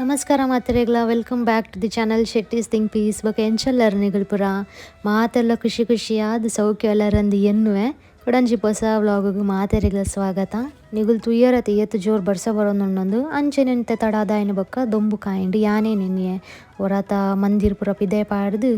ನಮಸ್ಕಾರ ಮಾತ್ರೆಗ್ಲ welcome back to the channel Shetty's think peace ಬೊಕ ಎಂಚಲ್ಲರ್ ನಿಗುಲು ಪುರ ಮಾತೆಲ್ಲ ಖುಷಿ ಖುಷಿಯಾದ ಸೌಖ್ಯ ಎಲ್ಲರಂದು ಎನ್ನುವೆ ಕೊಡಂಜಿ ಹೊಸ ವ್ಲಾಗ್ಗೆ ಮಾತೆರೆಗ್ಲ ಸ್ವಾಗತ. ನಿಗುಲು ತುಯ್ಯರತೆ ಎತ್ತು ಜೋರು ಬರ್ಸ ಬರೋಂದುಂಡೊಂದು ಅಂಚೆ ನೆಂತೆ ತಡಾದಾಯನ ಬೊಕ್ಕ ದೊಂಬು ಕಾಯಿಂಡು ಯಾನೇ ನೆನ್ನೆ ಹೊರತ ಮಂದಿರ್ ಪುರ ಪಿದೆ ಪಾಡ್ದು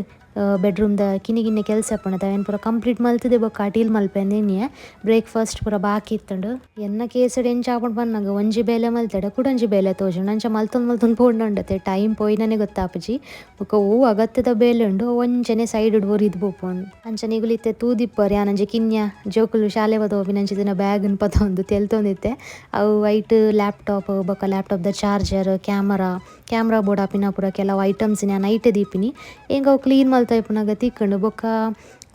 ಬೆಡ್ರೂಮ್ದ ಕಿನ್ನೆ ಕೆಲಸ ಪುಣತ ಅವೇನು ಪೂರ ಕಂಪ್ಲೀಟ್ ಮಲ್ತದೆ ಬೊಕ್ಕ ಅಟೀಲ್ ಮಲ್ಪೆಂದೇನಿಯೆ ಬ್ರೇಕ್ಫಾಸ್ಟ್ ಪೂರ ಬಾಕಿ ಇತ್ತಂಡು ಎನ್ನ ಕೇಸಡ್ ಎಂಚ ಆಪುಂಡು ಪನ್ನಗ ಒಂಜಿ ಬೇಲೆ ಮಲ್ತೆಡ ಕುಡಂಜಿ ಬೇಲೆ ತೋಜುಂಡು ಅಂಚ ಮಲ್ತೊಂದು ಪೋಂಡುಂಡತೆ ಟೈಮ್ ಪೋಯಿನೇ ಗೊತ್ತಾಪುಜಿ ಬೊಕ್ಕ ಓ ಅಗತ್ಯದ ಬೇಲೆ ಉಂಡು ಒಂಚನೆ ಸೈಡ್ ಒರಿದು ಪೋಪುಂಡು ಅಂಚ ನಿಗುಲಿತ್ತೆ ತೂದಿಪ್ಪರು ಯಾನಂಜೆ ಕಿನ್ಯ ಜೋಕುಲು ಶಾಲೆ ಬದೋಪಿನಂಚ ದಿನ ಬ್ಯಾಗನ್ ಪತೊಂದು ತೆಲ್ತೊಂದಿತ್ತೆ ಅವು ವೈಟ್ ಲ್ಯಾಪ್ಟಾಪ್ ಬೊಕ್ಕ ಲ್ಯಾಪ್ಟಾಪ್ದ ಚಾರ್ಜರ್ ಕ್ಯಾಮ್ರಾ ಬೋರ್ಡ್ ಆಪಿನ ಪೂರ ಕೆಲವು ಐಟಮ್ಸ್ ನಾನು ಐಟೆ ದೀಪಿನಿ ಹೆಂಗೆ ಅವು ಕ್ಲೀನ್ ಮಲ್ತ ಇಪ್ಪುನಾಗ ತಿಕ್ಕಂಡು ಬೊಕ್ಕ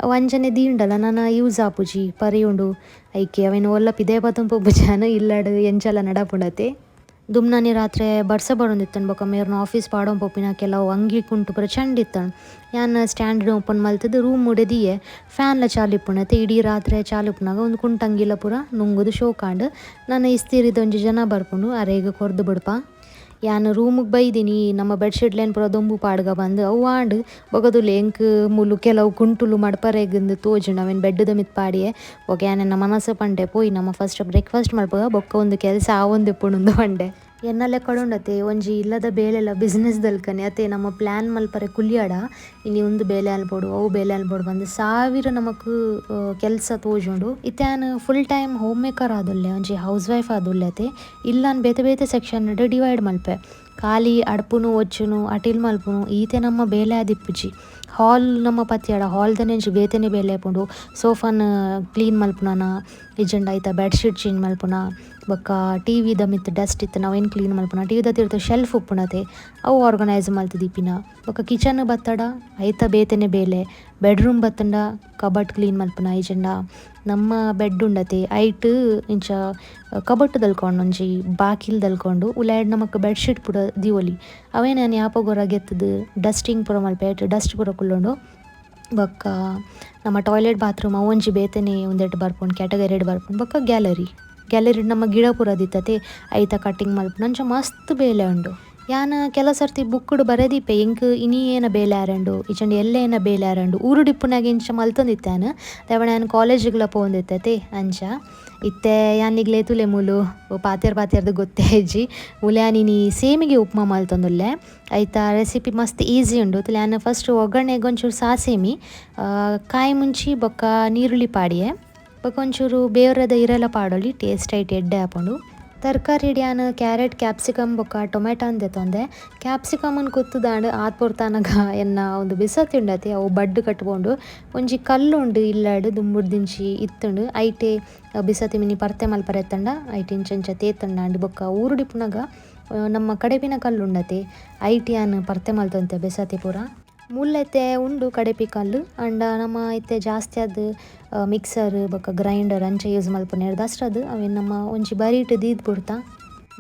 ವಂಚನೆ ದೀಂಡಲ್ಲ ನಾನು ಯೂಸ್ ಆಪುಜಿ ಪರಿ ಉಂಡು ಐಕೆ ಅವೇನು ಒಲ್ಲ ಪಿದೆ ಪತಂಪುಜಾನ ಇಲ್ಲಡು ಎಂಚಲ್ಲ ನಡಪುಂಡತೆ ದುಮ್ನಾನಿ ರಾತ್ರಿ ಬರ್ಸ ಬರೋಂದಿತ್ತಂಡು ಬೊಕ್ಕ ಮೇರ್ನ ಆಫೀಸ್ ಪಾಡೋನ್ ಪೊಪ್ಪಿನ ಕೆಲವು ಅಂಗಿ ಕುಂಟು ಪೂರ ಚಂದ ಇತ್ತಂಡು ಯಾನ್ ಸ್ಟ್ಯಾಂಡ್ ಓಪನ್ ಮಲ್ತದ್ದು ರೂಮ್ ಮುಡೆದಿಯೇ ಫ್ಯಾನ್ಲ ಚಾಲಿಪ್ಪುಣತೆ ಇಡೀ ರಾತ್ರಿ ಚಾಲಿಪ್ಪುನಾಗ ಒಂದು ಕುಂಟಂಗಿಲ್ಲ ಪೂರ ನುಂಗುದು ಶೋಕಾಂಡು ನಾನು ಇಸ್ತೀರಿದ ಒಂಜಿ ಜನ ಬರ್ಪುಂಡು ಅರೆಗ ಕೊರ್ದು ಬಿಡ್ಪ ಯಾನ್ ರೂಮಿಗೆ ಬೈದಿನಿ ನಮ್ಮ ಬೆಡ್ಶೀಟ್ಲೇನು ಪೂರ ದೊಂಬು ಪಾಡ್ಗ ಬಂದು ಅವು ಆಂಡು ಬೊಗದುಲು ಎಂಕ್ ಮುಲು ಕೆಲವು ಕುಂಟುಲು ಮಡ್ಪರೆಗಂದು ತೋಜುಂಡು ಅವೇನು ಬೆಡ್ದ ಮಿತ್ ಪಾಡಿಯೇ ಬೊಕ ಯಾನೆನ್ನ ಮನಸ್ಸು ಪಂಡೆ ಪೋಯಿ ನಮ್ಮ ಫಸ್ಟ್ ಬ್ರೇಕ್ಫಾಸ್ಟ್ ಮಲ್ಪಗ ಬೊಕ್ಕ ಒಂದು ಕೆಲಸ ಆವೊಂದು ಪುಣುಂದು ಪಂಡೆ ಎನ್ನ ಲೆಕ್ಕಡುಂಡತೆ ಒಂಜಿ ಇಲ್ಲದ ಬೇಲೆಲ್ಲ ಬಿಸ್ನೆಸ್ ದಲ್ಕನೆ ಅತೆ ನಮ್ಮ ಪ್ಲ್ಯಾನ್ ಮಲ್ಪರೆ ಕುಲ್ಲಿಯಾಡ ಇನಿ ಒಂದು ಬೇಲೆ ಅಲ್ಬೋಡು ಅವು ಬೇಲೆ ಅಲ್ಬೋಡು ಬಂದು ಸಾವಿರ ನಮಕ್ ಕೆಲಸ ತೋಜುಂಡು ಇತ್ಯಾನ್ ಫುಲ್ ಟೈಮ್ ಹೋಮ್ ಮೇಕರ್ ಆದುಲ್ಲೆ ಒಂಜಿ ಹೌಸ್ ವೈಫ್ ಆದುಲ್ಲೆತೆ ಇಲ್ಲಾನ್ ಬೇತೆ ಬೇತೆ ಸೆಕ್ಷನ್ ಡಿವೈಡ್ ಮಲ್ಪೆ ಖಾಲಿ ಅಡ್ಪುನು ಒಚ್ಚುನು ಅಟಿಲ್ ಮಲ್ಪುನು ಈತೆ ನಮ್ಮ ಬೇಲೆ ಆದಿಪ್ಪುಜಿ ಹಾಲ್ ನಮ್ಮ ಪತ್ತಿಯಾಡ ಹಾಲ್ದನೆಂಚು ಬೇತೆನೆ ಬೇಲೆ ಆಪುಂಡು ಸೋಫಾನ್ ಕ್ಲೀನ್ ಮಲ್ಪುನಾನ ಇಜಂಡ ಐತ ಬೆಡ್ಶೀಟ್ ಚೇಂಜ್ ಮಲ್ಪುನ ಬೊಕ್ಕ ಟಿವಿದ ಮಿತ್ ಡಸ್ಟ್ ಇತ್ತು ನಾವೇನು ಕ್ಲೀನ್ ಮಲ್ಪುನ ಟಿವಿದ ತಿರ್ತು ಶೆಲ್ಫ್ ಉಪ್ಪುಣತೆ ಅವು ಆರ್ಗನೈಸ್ ಮಲ್ತು ದೀಪಿನ ಬೊಕ್ಕ ಕಿಚನ್ ಬತ್ತಡ ಐತ ಬೇತೆನೆ ಬೇಲೆ ಬೆಡ್ರೂಮ್ ಬತ್ತಂಡ ಕಬಟ್ ಕ್ಲೀನ್ ಮಲ್ಪುನ ಇಜಂಡ ನಮ್ಮ ಬೆಡ್ ಉಂಡತೆ ಐಟ್ ಇಂಚ ಕಬಟ್ ದಲ್ಕೊಂಡು ಒಂಜಿ ಬಾಕಿಲ್ ದಲ್ಕೊಂಡು ಉಲಾಯ್ಡ್ ನಮಕ್ ಬೆಡ್ಶೀಟ್ ಪೂರ ದಿವೊಲಿ ಅವೇ ನಾನು ಯಾಪಗೊರ ಗೆತ್ತದು ಡಸ್ಟಿಂಗ್ ಪೂರ ಮಲ್ಪೆ ಡಸ್ಟ್ ಪೂರ ಕುಲ್ಲೊಂಡು ಬೊಕ್ಕ ನಮ್ಮ ಟಾಯ್ಲೆಟ್ ಬಾತ್ರೂಮ್ ಒಂಜಿ ಬೇತೆನೆ ಒಂದೆಟ್ಟು ಬರ್ಪುಂಡು ಕ್ಯಾಟಗರಿ ಬರ್ಪುಂಡು ಬೊಕ್ಕ ಗ್ಯಾಲರಿ ನಮ್ಮ ಗಿಡ ಪೂರ ದಿತ್ತತೆ ಐತ ಕಟ್ಟಿಂಗ್ ಮಲ್ಪುನ ಅಂಚ ಮಸ್ತ್ ಬೇಲೆ ಉಂಡು ಯಾನ ಕೆಲ ಸರ್ತಿ ಬುಕ್ಕುಡು ಬರೆದಿಪ್ಪೆ ಎಂಕ್ ಇನಿ ಏನ ಬೇಲೆ ಆರಂಡು ಇಚಂಡು ಎಲ್ಲೆ ಏನ ಬೇಲೆ ಆರಂಡು ಊರು ಡಿಪ್ಪುನಾಗ ಇಂಚ ಮಲ್ತೊಂದಿತ್ತಾನ ದೇವಣ ನಾನು ಕಾಲೇಜಿಗ್ಲ ಪೋಂದಿತ್ತತೆ ಅಂಚ ಇತ್ತೆ ಯಾನಿಗ್ಲೇ ತುಲೆ ಮೂಲು ಪಾತೆರ್ದು ಗೊತ್ತೇ ಹೆಜ್ಜಿ ಮುಲ್ಯಾನಿನಿ ಸೇಮಿಗೆ ಉಪ್ಮಾ ಮಲ್ತೊಂದುಲ್ಲೆ ಐತ ರೆಸಿಪಿ ಮಸ್ತ್ ಈಸಿ ಉಂಡು ತುಲೆ ನಾನು ಫಸ್ಟ್ ಒಗ್ಗರಣೆಗೆ ಒಂಚೂರು ಸಾಸೇಮಿ ಕಾಯಿ ಮುಂಚಿ ಬೊಕ್ಕ ನೀರುಳ್ಳಿ ಪಾಡಿಯೆ ಬೊಕ್ಕ ಒಂಚೂರು ಬೇವ್ರದ ಇರೆಲ ಪಾಡೊಲಿ ಟೇಸ್ಟ್ ಐಟ್ ಎಡ್ಡೆ ಹಾಕೊಂಡು ತರಕಾರಿ ಡ್ಯಾನ್ ಕ್ಯಾರೆಟ್ ಕ್ಯಾಪ್ಸಿಕಮ್ ಬೊಕ್ಕ ಟೊಮೆಟೊ ಅಂದೆ ತೊಂದೆ ಕ್ಯಾಪ್ಸಿಕಮನ್ ಕುತ್ತುದಾಂಡು ಆತ್ಪೊರ್ತಾನಗ ಎನ್ನ ಒಂದು ಬಿಸತಿ ಉಂಡತೆ ಅವು ಬಡ್ಡು ಕಟ್ಕೊಂಡು ಒಂಜಿ ಕಲ್ಲು ಉಂಡು ಇಲ್ಲಾಡು ದುಂಬುಡ್ದಿಂಚಿ ಇತ್ತುಂಡು ಐಟೆ ಬಿಸತಿ ಮಿನಿ ಪರ್ತೆ ಮಲ್ಪರೆ ಎತ್ತಂಡ ಐಟೆ ಇಂಚ ತೇತಂಡ ಬೊಕ್ಕ ಊರುಡಿಪುನಾಗ ನಮ್ಮ ಕಡೆಪಿನ ಕಲ್ಲು ಉಂಡತೆ ಐಟಿ ಯಾನ್ ಪರ್ತೆ ಮಲ್ತೊಂತೆ ಬೆಸತಿ ಪೂರ ಮುಲ್ಲೈತೆ ಉಂಡು ಕಡೆಪಿ ಕಲ್ಲು ಅಂಡ ನಮ್ಮ ಐತೆ ಜಾಸ್ತಿ ಅದು ಮಿಕ್ಸರ್ ಬೊಕ್ಕ ಗ್ರೈಂಡರ್ ಅಂಚ ಯೂಸ್ ಮಲ್ಪುನೇರು ದಸ್ರದು ಅವೇನು ನಮ್ಮ ಒಂಜಿ ಬರೀಟ್ ದೀದ್ ಬಿಡ್ತಾ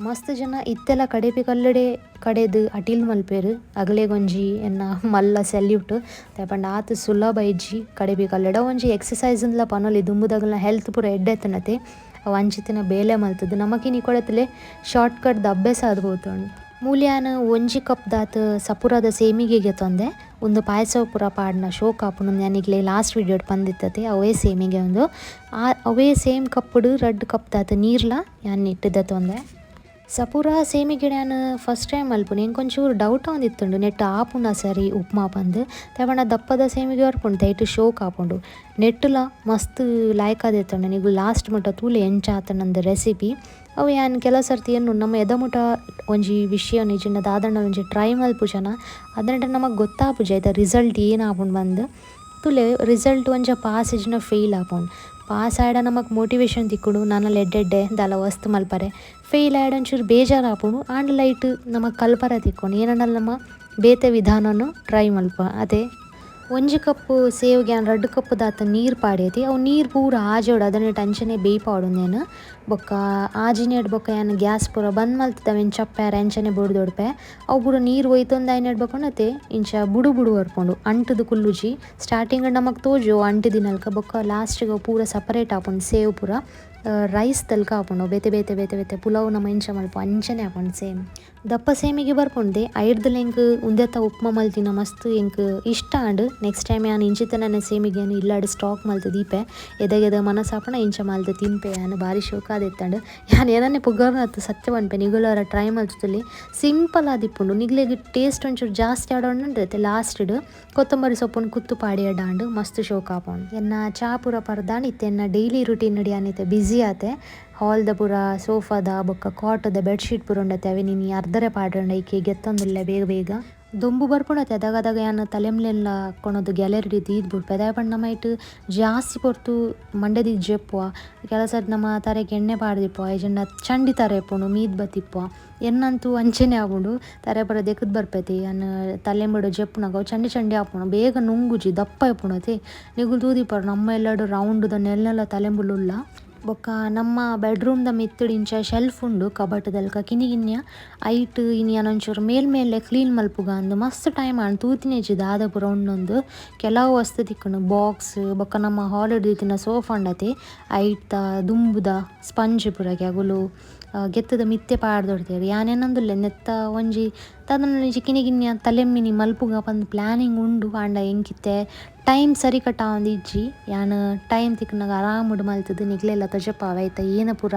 ಮಸ್ತ್ ಜನ ಇತ್ತೆಲ್ಲ ಕಡೆಪಿ ಕಲ್ಲಡೆ ಕಡೆದು ಅಟಿಲ್ ಮಲ್ಪೇರು ಅಗಲೆಗೊಂಜಿ ಎನ್ನ ಮಲ್ಲ ಸೆಲ್ಯೂಟ್ ತಪಂಡ ಆತು ಸುಲಭ ಇಜ್ಜಿ ಕಡೆಪಿ ಕಲ್ಲಡ ಒಂಜಿ ಎಕ್ಸಸೈಸ್ಲ ಪನೊಲಿ ದುಂಬುದಾಗಲ ಹೆಲ್ತ್ ಪೂರ ಎಡ್ಡೆತ್ತನತೆ ಅವು ಅಂಚಿತ್ತಿನ ಬೇಲೆ ಮಲ್ತದ್ದು ನಮಕಿನಿ ಕೊಡತಲೆ ಶಾರ್ಟ್ ಕಟ್ ಅಭ್ಯಾಸ ಆದ್ಬೋತುಂಡು ಮೂಲ್ಯಾನ ಒಂಜಿ ಕಪ್ ದಾತ್ ಸಪುರದ ಸೇಮಿಗೆಗೆ ತೊಂದೆ ಒಂದು ಪಾಯಸ ಪೂರ ಪಾಡ್ನ ಶೋಕ್ ಆಪುಂಡು ನಾನಿಗ್ಲೇ ಲಾಸ್ಟ್ ವಿಡಿಯೋಡ್ ಬಂದಿತ್ತತೆ ಅವೇ ಸೇಮಿಗೆ ಒಂದು ಅವೇ ಸೇಮ್ ಕಪ್ಪುಡು 2 ಕಪ್ ದಾತ್ ನೀರ್ಲ ಯಾನ್ ಇಟ್ಟಿದ್ದ ತೊಂದೆ ಸಪೂರ ಸೇಮಿಗೆ ನಾನು ಫಸ್ಟ್ ಟೈಮ್ ಮಲ್ಪುನಿ ಎಂಕೊಂಚೂರು ಡೌಟ್ ಒಂದಿತ್ತುಂಡು ನೆಟ್ ಆಪುಂಡ ಸರಿ ಉಪ್ಮಾ ಬಂದು ತವಣ ದಪ್ಪದ ಸೇಮಿಗೆ ಬರ್ಪುಂಡು ದೈಟ್ ಶೋಕ್ ಆಪುಂಡು ನೆಟ್ಟುಲ ಮಸ್ತ್ ಲಾಯ್ಕಾದಿತ್ತಂಡು ನೀವು ಲಾಸ್ಟ್ ಮುಟ್ಟ ತೂಲೆ ಎಂಚಾತನಂದು ರೆಸಿಪಿ ಅವು ಯಾನ್ ಕೆಲವು ಸರ್ತಿ ಏನು ನಮ್ಮ ಎದಮುಟ ಒಂಜಿ ವಿಷಯ ನಿಜನ ದಾದಣ್ಣ ಒಂಜಿ ಟ್ರೈ ಮಲ್ಪುಜನ ಅದ್ರಂಟ ನಮಗೆ ಗೊತ್ತಾಪುಜ ಆಯ್ತಾ ರಿಸಲ್ಟ್ ಏನು ಆಪುಂಡು ಬಂದು ತುಲೆ ರಿಸಲ್ಟ್ ಒಂಜ ಪಾಸ್ ಇಜ್ನ ಫೇಲ್ ಆಪುಂಡು ಪಾಸ್ ಆಯ್ಡ ನಮಗೆ ಮೋಟಿವೇಶನ್ ತಿಕ್ಕುಡು ನಾನಲ್ಲಿ ಎಡ್ಡೆಡ್ಡೆ ದಾಲ ವಸ್ತು ಮಲ್ಪರೆ ಫೇಲ್ ಆಯ್ಡ ಒಂಚೂರು ಬೇಜಾರು ಆಪುಂಡು ಆಂಡ್ ಲೈಟ್ ನಮಗೆ ಕಲ್ಪರ ತಿಕ್ಕೊಂಡು ಏನನ್ನಲ್ಲ ನಮ್ಮ ಬೇತೆ ವಿಧಾನವನ್ನು ಟ್ರೈ ಮಲ್ಪ ಅದೇ ಒಂಜಿ ಕಪ್ಪು ಸೇವ್ಗೆ 2 ಕಪ್ ದಾತ ನೀರು ಪಾಡೈತಿ ಅವು ನೀರು ಪೂರ ಆಜೋಡು ಅದನ್ನ ಟಂಚನೆ ಬೇಯ್ಪಾಡುಂದೇನು ಬೊಕ್ಕ ಆಜಿನೇಡ್ ಬೊಕ್ಕ ಏನು ಗ್ಯಾಸ್ ಪೂರ ಬಂದ್ ಮಲ್ತದವೆನ್ ಚಪ್ಪ್ಯಾರ ಎಂಚನೆ ಬೊಡ್ದೊಡ್ಪೆ ಅವು ಪೂರ ನೀರು ಒಯ್ತೊಂದು ಐನೆಡ್ ಬೊಕೊಂಡತೆ ಇಂಚ ಬುಡು ಬರ್ಪುಂಡು ಅಂಟುದು ಕುಲ್ಲುಜಿ ಸ್ಟಾರ್ಟಿಂಗ್ ನಮಗೆ ತೋಜು ಅಂಟು ದಿನಲ್ಕ ಬೊಕ್ಕ ಲಾಸ್ಟಿಗೆ ಪೂರ ಸಪರೇಟ್ ಆಪುಂಡು ಸೇವ್ ಪೂರ ರೈಸ್ ತಲ್ಕ ಆಪುಂಡು ಬೇತೆ ಬೇತೆ ಬೇತೆ ಬೇತೆ ಪುಲಾವ್ ನಮ್ಮ ಇಂಚ ಮಲ್ಪ ಅಂಚನೆ ಆಪುಂಡು ಸೇಮ್ ದಪ್ಪ ಸೇಮಿಗೆ ಬರ್ಪುಂಡೆ ಐಡ್ದಲ್ಲಿ ಎಂಕ್ ಉಂದೆತ್ತ ಉಪ್ಮಾ ಮಲ್ತಿನ ಮಸ್ತ್ ಎಂಕ್ ಇಷ್ಟ ಅಂಡ್ ನೆಕ್ಸ್ಟ್ ಟೈಮ್ ಯಾನು ಇಂಚಿತ ನನ್ನ ಸೇಮಿಗೆ ಇಲ್ಲಾಡು ಸ್ಟಾಕ್ ಮಲ್ತು ದೀಪೆ ಎದೆಗೆದ ಮನಸ್ಸಾಪಣ ಇಂಚ ಮಲ್ತು ತಿನ್ಪೆ ಯಾನು ಭಾರಿ ಶೋಕ ಆದಿತ್ತಂಡು ಯಾನು ಏನನ್ನೇ ಪುಗ್ಗರ್ನತ್ತು ಸತ್ಯ ಪನ್ಪೆ ನಿಗುಲರ ಟ್ರೈ ಮಲ್ತುತ್ತಲಿ ಸಿಂಪಲ್ ಆದಿಪ್ಪುಂಡು ನಿಗ್ಲೆಗ್ ಟೇಸ್ಟ್ ಒಂಚೂರು ಜಾಸ್ತಿ ಆಡೋಣ ಲಾಸ್ಟ್ ಕೊತ್ತಂಬರಿ ಸೊಪ್ಪನ್ನು ಕುತ್ತು ಪಾಡಿ ಅಡ್ಡಾಂಡು ಮಸ್ತ್ ಶೋಕ ಆಪುಂಡು ಎನ್ನ ಚಾ ಪೂರ ಪರ್ದಾಂಡ್ ಇತ್ತೆ ಎನ್ನ ಡೈಲಿ ರುಟೀನ್ ನಡಿ ಅನ್ನೈತೆ ಬ್ಯುಸಿ ಆತೆ ಹಾಲ್ದ ಪೂರ ಸೋಫಾದ ಬೊಕ್ಕ ಕಾಟದ ಬೆಡ್ಶೀಟ್ ಪೂರ ಉಂಡತೆ ಅವೆ ನೀನು ಅರ್ಧರೆ ಪಾಡ್ರಂಡ ಈಕೆ ಗೆತ್ತೊಂದಿಲ್ಲ ಬೇಗ ಬೇಗ ದೊಂಬು ಬರ್ಪುಣತೆ ಅದಾಗ ಯಾನು ತಲೆಮ್ಲೆಲ್ಲ ಹಾಕ್ಕೊಳೋದು ಗ್ಯಾಲರಿ ತೀದ್ಬಿಟ್ಟು ಪೆದಾಯ ಪಣ್ಣ ನಮೈಟ್ ಜಾಸ್ತಿ ಪೊರ್ತು ಮಂಡ್ಯದ ಜೆಪ್ಪುವ ಕೆಲಸ ನಮ್ಮ ತರೆಗೆ ಎಣ್ಣೆ ಪಾಡ್ದಿಪ್ಪುವ ಏಜೆಂಡ ಚಂಡಿ ತಾರೆ ಇಪ್ಪುಂಡು ಮೀದ್ ಬತ್ತಿಪ್ಪುವ ಎನ್ನಂತೂ ಅಂಚೆನೆ ಆಗುಂಡು ತಾರೆ ಪರ ದೆಕ್ಕದ್ ಬರ್ಪೈತಿ ಅನ್ನ ತಲೆಂಬಿಡು ಜೆಪ್ಪುನಾಗ ಚಂಡಿ ಚಂಡಿ ಆಪುಣ ಬೇಗ ನುಂಗುಜಿ ದಪ್ಪ ಇಪ್ಪುಣತಿ ನಿಗುಲು ತೂದಿಪ್ಪಾರು ನಮ್ಮ ಎಲ್ಲಾಡು ರೌಂಡ್ದ ನೆಲ್ಲೆಲ್ಲ ತಲೆಂಬುಳುಲ್ಲ ಬೊಕ್ಕ ನಮ್ಮ ಬೆಡ್ರೂಮ್ದ ಮಿತ್ತುಡು ಇಂಚ ಶೆಲ್ಫ್ ಉಂಡು ಕಬಟದಲ್ಕ ಕಿನಿಗಿನ್ಯ ಐಟ್ ಇನ್ನೊಂಚೂರು ಮೇಲ್ಮೇಲೆ ಕ್ಲೀನ್ ಮಲ್ಪುಗ ಅಂದು ಮಸ್ತ್ ಟೈಮ್ ಆಂಡ್ ತೂತಿನೇಜಿ ದಾದ ಪೂರ ಉಂಡೊಂದು ಕೆಲವು ವಸ್ತು ತಿಕ್ಕುಂಡು ಬಾಕ್ಸ್ ಬೊಕ್ಕ ನಮ್ಮ ಹಾಲಿಡ್ ದಿತ್ತಿನ ಸೋಫಾ ಉಂಡತೆ ಐಟ್ ದುಂಬುದ ಸ್ಪಂಜ್ ಪೂರಗೆ ಅಗುಲು ಗೆತ್ತದ ಮಿತ್ತೆ ಪಾಡ್ದೊಡ್ತೇವೆ ಯಾನೇನಂದುಲ್ಲೆ ನೆತ್ತ ಒಂಜಿ ತದನ ಕಿನಿಗಿನ್ಯ ತಲೆಮ್ಮಿನಿ ಮಲ್ಪುಗ ಪಂದ್ ಪ್ಲ್ಯಾನಿಂಗ್ ಉಂಡು ಆಂಡ ಎಂಕಿತ್ತೆ ಟೈಮ್ ಸರಿ ಕಟ್ಟ ಒಂದು ಇಜ್ಜಿ ಯಾನು ಟೈಮ್ ತಿಕ್ಕನಾಗ ಆರಾಮುಡು ಮಲ್ತದು ನಿಗ್ಲೆಲ್ಲ ತಜಪಾವ ಆಯ್ತಾ ಏನ ಪೂರ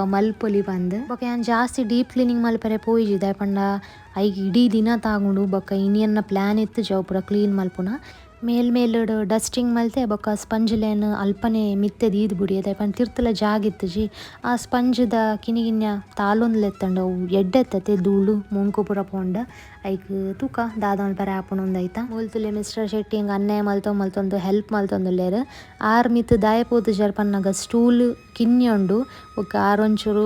ಮಲ್ಪೊಲಿ ಬಂದು ಬೊಕ್ಕ ಯಾನು ಜಾಸ್ತಿ ಡೀಪ್ ಕ್ಲೀನಿಂಗ್ ಮಲ್ಪರೆ ಪೋಯಿಜಿದೆ ಪಂಡ ಐಗೆ ಇಡೀ ದಿನ ತಾಗುಂಡು ಬೊಕ್ಕ ಇನ್ನಿಯನ್ನ ಪ್ಲ್ಯಾನ್ ಇತ್ತು ಜವ ಪೂರ ಕ್ಲೀನ್ ಮಲ್ಪುನ ಮೇಲ್ಮೇಲುಡು ಡಸ್ಟಿಂಗ್ ಮಲ್ತೆ ಬೊಕ್ಕ ಸ್ಪಂಜ್ಲೇನು ಅಲ್ಪನೆ ಮಿತ್ತೆ ದೀದ್ ಬುಡಿ ಅದೇ ಪಂಡ್ ತಿರ್ತಲ ಜಾಗಿತ್ತು ಜಿ ಆ ಸ್ಪಂಜ್ದ ಕಿನಿಗಿನ್ಯ ತಾಲೊಂದ್ಲೆತ್ತಂಡು ಅವು ಎಡ್ಡೆತ್ತತೆ ಧೂಳು ಮುಂಕು ಪೂರ ಪೋಂಡ ಐಕ್ ತೂಕ ದಾದ ಪರ ಆಪುಣೊಂದಾಯ್ತಾ ಮೂಲ್ತುಲೆ ಮಿಸ್ಟರ್ ಶೆಟ್ಟಿ ಹಿಂಗೆ ಅನ್ಯಾಯ ಮಲ್ತೊಂದು ಹೆಲ್ಪ್ ಮಲ್ತೊಂದುಲ್ಲೇರು ಆರು ಮಿತ್ತು ದಾಯಪೋದು ಜರ್ಪನ್ನಾಗ ಸ್ಟೂಲ್ ಕಿನ್ಯೊಂಡು ಬೊಕ್ಕ ಆರೊಂಚೂರು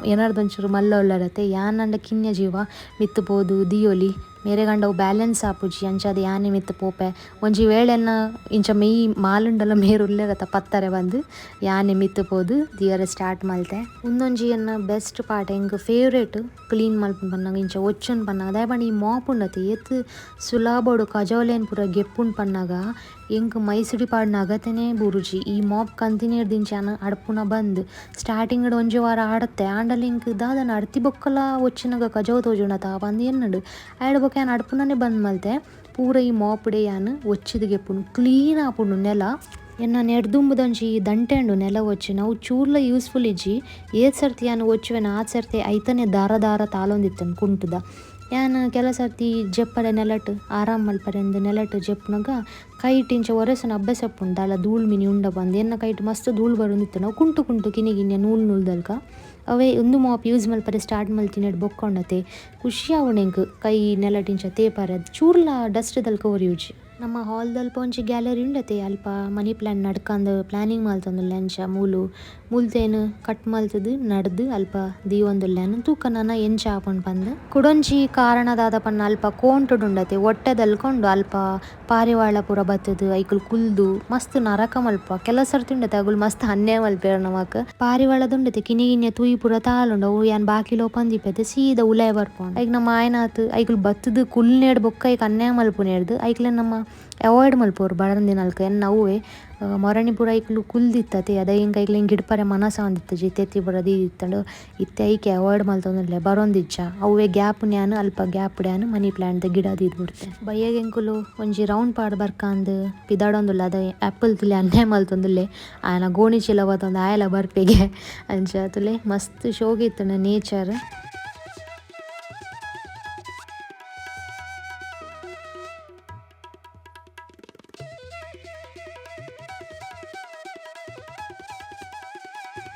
ಏನಾರ್ದೊಂಚೂರು ಮಲ್ಲೊಳ್ಳರತೆ ಯಾನಂಡ ಕಿನ್ಯ ಜೀವ ಮಿತ್ತು ಪೋದು ದಿಯೋಲಿ ಮೇರೆ ಗಂಡವು ಬ್ಯಾಲೆನ್ಸ್ ಆಪುಜಿ ಅಂಚಾದ ಯಾನೆ ಮಿತ್ತು ಪೋಪೆ ಒಂಜಿ ವೇಳೆನ್ನ ಇಂಚ ಮೇಯಿ ಮಾಲುಂಡಲ ಮೇರುಲ್ಲೆರತ ಪತ್ತರೆ ಬಂದು ಯಾನೆ ಮಿತ್ತು ಪೋದು ದಿಯರ ಸ್ಟಾರ್ಟ್ ಮಲ್ತೆ ಉಂದೊಂಜಿಯನ್ನ ಬೆಸ್ಟ್ ಪಾರ್ಟ್ ಎಂಕ್ ಫೇವ್ರೇಟ್ ಕ್ಲೀನ್ ಮಲ್ಪುಂಡು ಪನ್ನಾಗ ಇಂಚ ಒಚ್ಚುನ್ ಪನ್ನಾಗ ಅದೇ ಪಂಡ ಈ ಮಾಪ್ ಉಂಡತಿ ಎತ್ತು ಸುಲಾಬೋಡು ಕಜೋಲೇನ್ ಪೂರ ಗೆಪ್ಪುಂಡು ಪನ್ನಾಗ ಎಂಕ್ ಮೈಸುಡಿ ಪಾಡ್ನ ಅಗತೆನೇ ಬುರುಜಿ ಈ ಮಾಪ್ ಕಂತಿನೇರ್ದಿಂಚಾನ ಅಡ್ಪುನ ಬಂದು ಸ್ಟಾರ್ಟಿಂಗ್ ಒಂಜಿ ವಾರ ಆಡತ್ತೆ ಆಂಡಲ್ಲಿ ಇಂಕ್ ದಾದನ ಅಡ್ತಿ ಬೊಕ್ಕಲ ಒಚ್ಚಿನಾಗ ಕಜೋ ತೋಜುಣತ ಬಂದು ಎನ್ನಡು ಆಯ್ಡ ಬೊಕ್ಕ ಯಾನು ಅಡ್ಪುನೇ ಬಂದ್ ಮಲ್ತೆ ಪೂರ ಈ ಮಾಪ್ಡೆ ಯಾನು ಒಚ್ಚಿದ ಗೆಪ್ಪುನು ಕ್ಲೀನ್ ಆಪುಂಡು ನೆಲ ಎನ್ನ ನೆಡ್ದುಂಬುದಂಜಿ ದಂಟೆ ಉಂಡು ನೆಲ ಒಚ್ಚಿ ನಾವು ಚೂರ್ಲ ಯೂಸ್ಫುಲ್ ಇಜ್ಜಿ ಏತ್ ಸರ್ತಿ ಯಾನು ಒಚ್ಚುವೆನ ಆ ಸರ್ತಿ ಐತನೇ ದಾರ ತಾಲೊಂದಿತ್ತನು ಕುಂಟುದ ಯಾನು ಕೆಲ ಸರ್ತಿ ಜೆಪ್ಪಡೆ ನೆಲಟ್ ಆರಾಮ್ ಮಲ್ಪರೆಂದು ನೆಲಟ್ ಜೆಪ್ಪುನಾಗ ಕೈಟ್ ಇಂಚ ಒರೆಸನ ಅಭ್ಯಾಸ ಉಂಡು ಅಲ್ಲ ಧೂಳು ಮಿನಿ ಉಂಡ ಬಂದು ಎನ್ನ ಕೈಟ್ ಮಸ್ತ್ ಧೂಳು ಬರೋಂದಿತ್ತು ನಾವು ಕುಂಟು ಕಿನಿಗಿನ್ಯ ನೂಲ್ದಲ್ಕ ಅವೇ ಒಂದು ಮಾಪ್ ಯೂಸ್ ಮಲ್ಪರೆ ಸ್ಟಾರ್ಟ್ ಮಲ್ತಿನ ಬೊಕ್ಕೊಂಡತೆ ಖುಷಿ ಅವಣೆಂಕ್ ಕೈ ನೆಲಟಿಂಚ ತೇಪಾರೆ ಅದು ಚೂರ್ಲ ಡಸ್ಟ್ದಲ್ಕ ಒರಿಯುಜಿ ನಮ್ಮ ಹಾಲ್ದಲ್ಲಿ ಒಂಜಿ ಗ್ಯಾಲರಿ ಉಂಡತೆ ಅಲ್ಪ ಮನಿ ಪ್ಲ್ಯಾಂಟ್ ನಡ್ಕಂದು ಪ್ಲ್ಯಾನಿಂಗ್ ಮಲ್ತೊಂದುಲ್ಲೆ ಅಂಚ ಮೂಲ್ತೇನು ಕಟ್ ಮಲ್ತದು ನಡ್ದು ಅಲ್ಪ ದೀವೊಂದುಲ್ಲೆನು ತೂಕ ನನ್ನ ಎಂಚ ಆಪುಂಡು ಬಂದು ಕುಡೊಂಜಿ ಕಾರಣದಾದ ಪನ್ನ ಅಲ್ಪ ಕೋಂಟುಡು ಉಂಡತೆ ಹೊಟ್ಟೆದಲ್ಕೊಂಡು ಅಲ್ಪ ಪಾರಿವಾಳ ಪೂರ ಬತ್ತದು ಐಕುಲು ಕುಲ್ದು ಮಸ್ತ್ ನರಕ ಮಲ್ಪ ಕೆಲ ಸರ್ತಿ ಉಂಡತೆ ಅಗುಲು ಮಸ್ತ್ ಅನ್ಯಾಯ ಮಲ್ಪೇರು ನಮಕ್ ಪಾರಿವಾಳದುಂಡತೆ ಕಿನಿಗಿನ್ಯ ತೂಯಿ ಪೂರ ತಾಲುಂಡು ಅವು ಯಾನ್ ಬಾಕಿಲೋ ಪಂದಿಪ್ಪೈತೆ ಸೀದಾ ಉಲಾಯ್ ಬರ್ಪುಂಡು ಐಕ್ ನಮ್ಮ ಆಯ್ನಾತ್ ಐಕುಲು ಬತ್ತದು ಕುಲ್ನೇಡ್ ಬೊಕ್ಕ ಐಕ್ ಅನ್ಯಾಯ ಮಲ್ಪುನೇರ್ದು ಐಕ್ಲೆ ನಮ್ಮ ಅವಾಯ್ಡ್ ಮಲ್ಪೋರು ಬರಂದಿನಲ್ಕ ಎನ್ನ ಅವೇ ಮೊರಣಿ ಪೂರ ಐಕ್ಲು ಕುಲ್ದಿತ್ತತೆ ಅದ ಹಿಂಗೆ ಐಕ್ಲೆ ಹಿಂಗೆ ಗಿಡಪರೆ ಮನಸ ಒಂದಿತ್ತು ಜಿತ್ತೆತ್ತಿ ಪೂರ ದೀದಿತ್ತಂಡು ಇತ್ತೆ ಐಕೆ ಅವಾಯ್ಡ್ ಮಲ್ತೊಂದಿಲ್ಲ ಬರೋಂದಿಜ್ಜ ಅವೇ ಗ್ಯಾಪ್ ನ್ಯಾನು ಅಲ್ಪ ಗ್ಯಾಪ್ ಡ್ಯಾನು ಮನಿ ಪ್ಲ್ಯಾಂಟ್ದ ಗಿಡ ದೀದ್ಬಿಡ್ತೆ ಬಯ್ಯಗೆ ಎಂಕುಲು ಒಂಜಿ ರೌಂಡ್ ಪಾಡ್ ಬರ್ಕಂದು ಪಿದಾಡೊಂದುಲ್ಲ ಅದ ಆ್ಯಪಲ್ ತುಲೆ ಅನ್ನೇ ಮಲ್ತೊಂದುಲ್ಲೆ ಆಯನ ಗೋಣಿ ಚೀಲ ಬತ್ತೊಂದು ಆಯಲ ಬರ್ಪೆಗೆ ಅಂಚ ತುಲೆ ಮಸ್ತ್ ಶೋಗಿತ್ತು ನೇಚರ್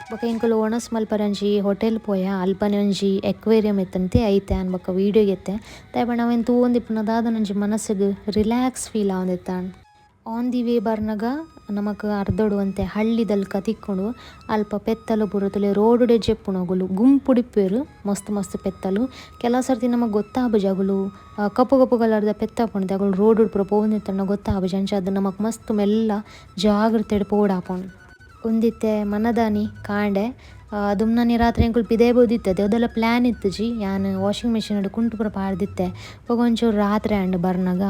ಬೊಕ ಎಂಕುಲು ಒಣಸ್ ಮಲ್ಪರಂಜಿ ಹೋಟೆಲ್ ಪೋಯ ಅಲ್ಪನೆ ಒಂಜಿ ಎಕ್ವೇರಿಯಂ ಇತ್ತಂತೆ ಐತೆ ಅನ್ ಬೊಕ ವೀಡಿಯೋ ಗೆತ್ತೆ ದಯಪಂಡ ಅವೆನ್ ತೂವೊಂದಿಪ್ಪುನದಾದ ನಂಜಿ ಮನಸ್ಸಿಗೆ ರಿಲ್ಯಾಕ್ಸ್ ಫೀಲ್ ಆವೊಂದಿತ್ತಾಂಡ್ ಆನ್ ದಿ ವೇ ಬರ್ನಾಗ ನಮಕ್ ಅರ್ಧೊಡುವಂತೆ ಹಳ್ಳಿದಲ್ಕ ತಿಕ್ಕೊಂಡು ಅಲ್ಪ ಪೆತ್ತಲು ಪುರತುಲೆ ರೋಡುಡೆ ಜೆಪ್ಪುನಗುಲು ಗುಂಪುಡಿಪ್ಪೇರು ಮಸ್ತ್ ಪೆತ್ತಲು ಕೆಲ ಸರ್ತಿ ನಮಗೆ ಗೊತ್ತಾಬುಜಿ ಅಗುಲು ಕಪ್ಪು ಕಲರ್ದ ಪೆತ್ತ ಪುಂಡು ಅಗುಲು ರೋಡು ಪೂರ ಪೋವಂದಿತ್ತಣ್ಣ ಗೊತ್ತಾಬುಜಿ ಅಂಚ ಅದು ನಮಕ್ ಮಸ್ತ್ ಮೆಲ್ಲ ಜಾಗ್ರತೆ ಪೋಡಾಪುಂಡು ಒಂದಿತ್ತೆ ಮನದಾನಿ ಕಾಂಡೆ ದುಮ್ನಾನಿ ರಾತ್ರಿ ಎಂಕುಲು ಪಿದೇ ಬೋದಿತ್ತದೆ ಅದೆಲ್ಲ ಪ್ಲ್ಯಾನ್ ಇತ್ತು ಜಿ ಯಾನು ವಾಷಿಂಗ್ ಮಿಷಿನ್ ಹಿಡು ಕುಂಟು ಪೂರ ಪಾಡ್ದಿತ್ತೆ ಒಂಚೂರು ರಾತ್ರಿ ಅಂಡ್ ಬರ್ನಾಗ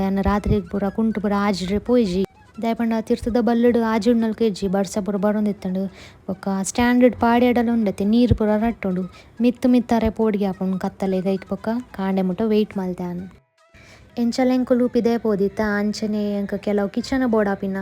ಯಾನು ರಾತ್ರಿ ಪೂರ ಕುಂಟು ಪೂರ ಆಜ್ರೆ ಪೋಯ್ಜಿ ದಾಯಪಂಡ ತಿರ್ತದ ಬಲ್ಲಡು ಆಜುಣ್ಣಲ್ ಕೆಜಿ ಬರ್ಸ ಪೂರ ಬರೊಂದಿತ್ತಂಡು ಬೊಕ್ಕ ಸ್ಟ್ಯಾಂಡರ್ಡ್ ಪಾಡ್ಯಾಡಲ ಉಂಡತೆ ನೀರು ಪೂರ ರಟ್ಟುಂಡು ಮಿತ್ತು ಮಿತ್ತಾರೆ ಪೋಡಿಗೆ ಆಪುಂಡು ಕತ್ತಲೆ ಗೈಕ್ ಬೊಕ್ಕ ಕಾಂಡೆ ಮುಟ್ಟ ವೆಯ್ಟ್ ಮಲ್ತಾನು. ಎಂಚಲ ಎಂಕುಲು ಪಿದೆ ಪೋದಿತ್ತ ಅಂಚನೆ ಎಂಕ ಕೆಲವು ಕಿಚನ ಬೋರ್ಡ್ ಆಪಿನ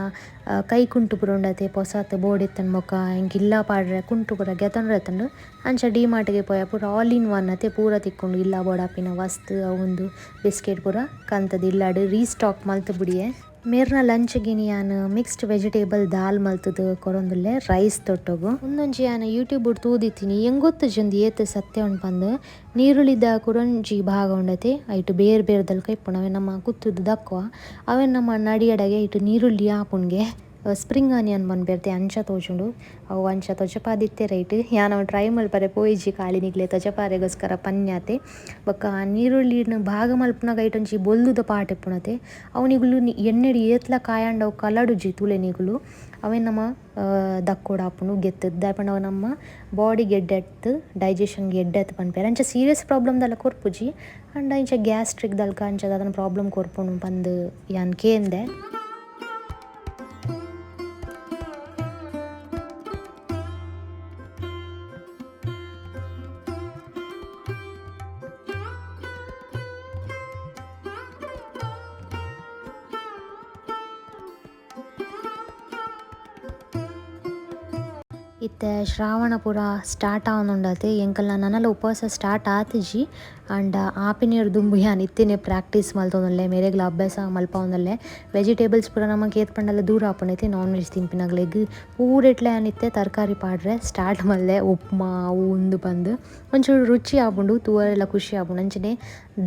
ಕೈ ಕುಂಟು ಪೂರ ಉಂಡತೆ ಪೊಸತ್ ಬೋರ್ಡ್ ಇತ್ತಂಡು ಬೊಕ್ಕ ಎಂಕ್ ಇಲ್ಲ ಪಾಡ್ರೆ ಕುಂಟು ಪೂರ ಗೆತಂಡ್ರೆ ಎತ್ತಂಡು ಅಂಚ ಡಿಮಾರ್ಟ್ಗೆ ಪೋಯ ಪೂರ ಆಲ್ ಇನ್ ಒನ್ ಅತೆ ಪೂರ ತಿಕ್ಕೊಂಡು ಇಲ್ಲ ಬೋರ್ಡ್ ಆಪಿನ ವಸ್ತು ಅವಂದು ಬಿಸ್ಕೆಟ್ ಪೂರ ಕಂತದ್ದು ಇಲ್ಲಾಡು ರೀಸ್ಟಾಕ್ ಮಲ್ತು ಬಿಡಿಯೆ. ಮೇರ್ನ ಲಂಚ್ಗೆ ಯಾನು ಮಿಕ್ಸ್ಡ್ ವೆಜಿಟೇಬಲ್ ದಾಲ್ ಮಲ್ತದು ಕೊರೊಂದುಲ್ಲೆ ರೈಸ್ ತೊಟ್ಟೋಗು ಒಂದೊಂಜಿ ಯಾನು ಯೂಟ್ಯೂಬ್ ತೂದಿತ್ತೀನಿ ಹೆಂಗೊತ್ತು ಜಂದಿ ಏತ್ ಸತ್ಯ ಉಂಡು ಪಂದು ನೀರುಳಿದ ಕುರೊಂಜಿ ಭಾಗ ಉಂಡತೆ ಐಟು ಬೇರೆ ಬೇರೆದಲ್ಕ ಇಪ್ಪುಂಡು ಅವೆ ನಮ್ಮ ಕುತ್ತುದು ದಕ್ಕುವ ಅವೆ ನಮ್ಮ ನಡಿಯಡಗೆ ಐಟು ನೀರುಳ್ಳಿ ಆಪುಂಡ್ಗೆ ಸ್ಪ್ರಿಂಗ್ ಆನಿಯನ್ ಬಂದ್ಬೇರ್ತೆ ಅಂಚ ತೋಜುಂಡು ಅವು ಅಂಚ ತೊಜಪಾದಿತ್ತೆ ರೈಟ್ ನಾವು ಟ್ರೈ ಮಲ್ಪರೆ ಪೋಯಿಜಿ ಕಾಳಿ ನಿಗ್ಲೆ ತೊಜಪಾರೆಗೋಸ್ಕರ ಪನ್ಯಾತೆ ಬೊಕ್ಕ ನೀರುಳ್ಳಿನ ಭಾಗ ಮಲ್ಪುನಾಗ ಐಟೊಂಜಿ ಬೊಲ್ದುದ ಪಾಟ್ ಇಪ್ಪುಣತೆ ಅವು ನಿಗುಲು ಎಣ್ಣೆಡಿ ಏತ್ಲ ಕಾಯಂಡ್ ಅವು ಕಲಡುಜಿ ತುಳೆ ನಿಗುಲು ಅವೇ ನಮ್ಮ ದಕ್ಕೋಡಾಪುಂಡು ಗೆತ್ತದು ದಾಯಪಂಡ ಅವು ನಮ್ಮ ಬಾಡಿಗೆ ಎಡ್ಡೆತ್ತು ಡೈಜೆಷನ್ಗೆ ಎಡ್ಡೆತ್ತು ಪನ್ಪೇರು ಅಂಚ ಸೀರಿಯಸ್ ಪ್ರಾಬ್ಲಮ್ದಲ್ಲ ಕೊರ್ಪುಜಿ ಅಂಡ್ ಇಂಚ ಗ್ಯಾಸ್ಟ್ರಿಕ್ ದಲ್ಕ ಅಂಚ ಅದನ್ನ ಪ್ರಾಬ್ಲಮ್ ಕೊರ್ಪುಂಡು ಪಂದು ಯಾನ್ ಕೇಂದೆ. ಇತ್ತೆ ಶ್ರಾವಣ ಪೂರ ಸ್ಟಾರ್ಟ್ ಆವೊಂದುಂಡತೆ ಎಂಕಲ್ನ ನನಲ ಉಪವಾಸ ಸ್ಟಾರ್ಟ್ ಆತಿಜಿ ಆಂಡ ಆಪಿನೇರು ದುಂಬು ಯಾನ್ ಇತ್ತೆನೆ ಪ್ರಾಕ್ಟೀಸ್ ಮಲ್ತೊಂದುಲ್ಲೆ ಮೇರೆಗ್ಲ ಅಭ್ಯಾಸ ಮಲ್ಪೊಂದುಲ್ಲೆ ವೆಜಿಟೇಬಲ್ಸ್ ಪೂರ ನಮಗೆ ಏತ್ ಪಂಡಲ ದೂರ ಆಪುಂಡೈತೆ ನಾನ್ ವೆಜ್ ತಿನ್ಪಿನಗ್ಲೆಗ್ ಪೂರೆಟ್ಲೆ ಯಾನಿತ್ತೆ ತರಕಾರಿ ಪಾಡ್ರೆ ಸ್ಟಾರ್ಟ್ ಮಲ್ಲೆ ಉಪ್ಮಾ ಅವು ಉಂದು ಬಂದು ಒಂಚೂರು ರುಚಿ ಆಪುಂಡು ತೂವರೆಲ್ಲ ಖುಷಿ ಆಪುಂಡು ಅಂಚನೆ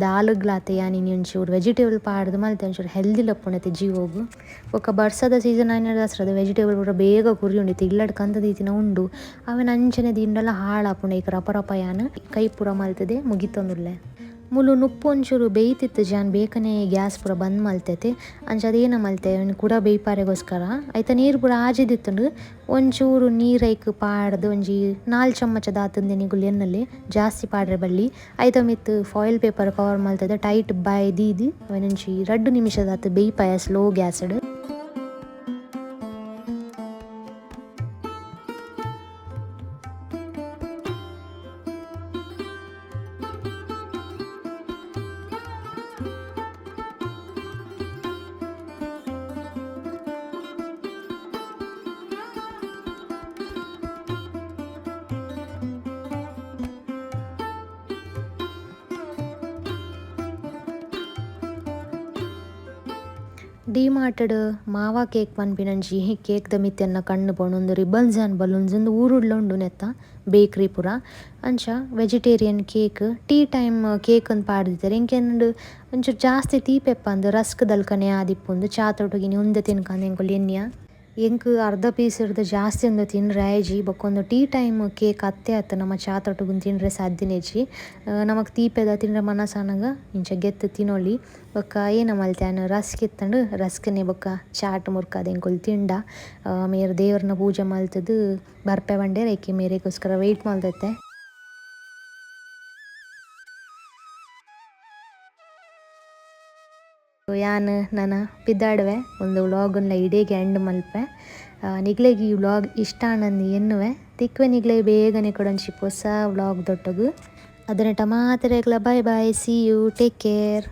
ದಾಲ್ಗ್ಲಾತೆ ಯಾನಿನಿ ಒಂಚೂರು ವೆಜಿಟೇಬಲ್ ಪಾಡ್ದು ಮಲ್ತೆ ಒಂಚೂರು ಹೆಲ್ದಿ ಲಪ್ಪುಂಡೈತೆ ಜೀವೋಗು ಬೊಕ್ಕ ಬರ್ಸದ ಸೀಸನ್ ಆಯ್ನ ದಸರದ ವೆಜಿಟೇಬಲ್ ಪೂರ ಬೇಗ ಕುರಿ ಉಂಡಿತ್ತು ಇಲ್ಲಡ್ ಕಂತ ದೀತಿನ ಉಂಡು ಅವೇನು ಅಂಚನೆ ದಿಂಡಲ ಹಾಳಾಪುಂಡು ಈಗ ರಪ ರಪ ಯಾನ್ ಕೈ ಪೂರ ಮಲ್ತದೆ ಮುಗಿತೊಂದುಲ್ಲೆ ಮುಲು ನುಪ್ಪು ಒಂಚೂರು ಬೇಯ್ತಿತ್ತು ಜಾನ್ ಬೇಕನೆ ಗ್ಯಾಸ್ ಪೂರ ಬಂದ್ ಮಲ್ತೈತೆ ಅಂಚದೇನ ಮಲ್ತೆ ಕೂಡ ಬೇಯ್ಪಾರೆಗೋಸ್ಕರ ಐತ ನೀರು ಪೂರ ಆಜಿದಿತ್ತುಂಡು ಒಂಚೂರು ನೀರೈಕ್ ಪಾಡ್ದು ಒಂಜಿ 4 ಚಮಚ ದಾತಂದೆ ನಿಗುಲು ಎಣ್ಣಲ್ಲಿ ಜಾಸ್ತಿ ಪಾಡ್ರೆ ಬಳ್ಳಿ ಐತ ಮಿತ್ತು ಫಾಯಿಲ್ ಪೇಪರ್ ಕವರ್ ಮಲ್ತದೆ ಟೈಟ್ ಬಾಯ್ದೀದಿ ಅವನೊಂಜಿ 2 ನಿಮಿಷದಾತು ಬೇಯ್ಪಾಯ ಸ್ಲೋ ಗ್ಯಾಸ್ಡ್. ಡಿಮಾರ್ಟಡ್ ಮಾವಾ ಕೇಕ್ ಪನ್ಪಿನಂಜಿ ಕೇಕ್ದ ಮಿತ್ತೆನ್ನ ಕಣ್ಣು ಪೋಣೊಂದು ರಿಬ್ಬನ್ಸ್ ಆ್ಯಂಡ್ ಬಲೂನ್ಸ್ ಒಂದು ಊರುಡ್ಲ ಉಂಡು ನೆತ್ತ ಬೇಕ್ರಿ ಪೂರ ಅಂಚ vegetarian cake tea time cake ಅಂತ ಪಾಡ್ದಿದ್ದಾರೆ ಇಂಕೆಂದು ಒಂಚೂರು ಜಾಸ್ತಿ ತೀಪೆಪ್ಪ ಅಂದು ರಸ್ಕ್ ದಲ್ಕನೆ ಆದಿಪ್ಪುಂದು ಚಾ ತೊಟಗಿನಿ ಉಂದೆ ತಿನ್ಕಂದು ಎಂಕೊಲ್ಲಿ ಎನ್ನಿಯ ಎಂಕ್ ಅರ್ಧ ಪೀಸ್ ಇರ್ದು ಜಾಸ್ತಿ ಒಂದು ತಿನ್ರೆ ಆಯ್ಜಿ ಬೊಕ್ಕೊಂದು ಟೀ ಟೈಮ್ ಕೇಕ್ ಅತ್ತೆ ಆತು ನಮ್ಮ ಚಾ ತೊಟಗುನ್ ತಿನ್ರೆ ಸಾಧ್ಯನೇಜಿ ನಮಕ್ ತೀಪೆದ ತಿನ್ರೆ ಮನಸಾನಾಗ ಇಂಚ ಗೆತ್ತು ತಿನ್ನೊಳ್ಳಿ ಬೊಕ್ಕ ಏನ ಮಲ್ತ್ಯಾನ ರಸ್ಕ್ ಇತ್ತಂಡು ರಸ್ಕ್ನೆ ಬೊಕ್ಕ ಚಾಟ್ ಮುರ್ಕದ ಎಂಕೊಲ್ ತಿಂಡ ಮೇರ್ ದೇವ್ರನ್ನ ಪೂಜೆ ಮಲ್ತದು ಬರ್ಪೆ ಬಂಡೆ ರೇಕಿ ಮೇರೆಗೋಸ್ಕರ ವೆಯ್ಟ್ ಮಲ್ತೈತೆ. ಯಾನ್ ನಾನು ಪಿದ್ದಾಡುವೆ ಒಂದು ವ್ಲಾಗನ್ನ ಇಡೀಗೆ ಎಂಡ್ ಮಲ್ಪೆ ನಿಗ್ಲೆಗೆ ಈ ವ್ಲಾಗ್ ಇಷ್ಟ ಆನಂದು ಎನ್ನುವೆ ತಿಕ್ವೆ ನಿಗ್ಲೆ ಬೇಗನೆ ಕೊಡೊಂಚಿ ಹೊಸ ವ್ಲಾಗ್ ದೊಟ್ಟಗು ಅದನ್ನ ಟಮಾತರೆಗ್ಲ bye bye see you take care.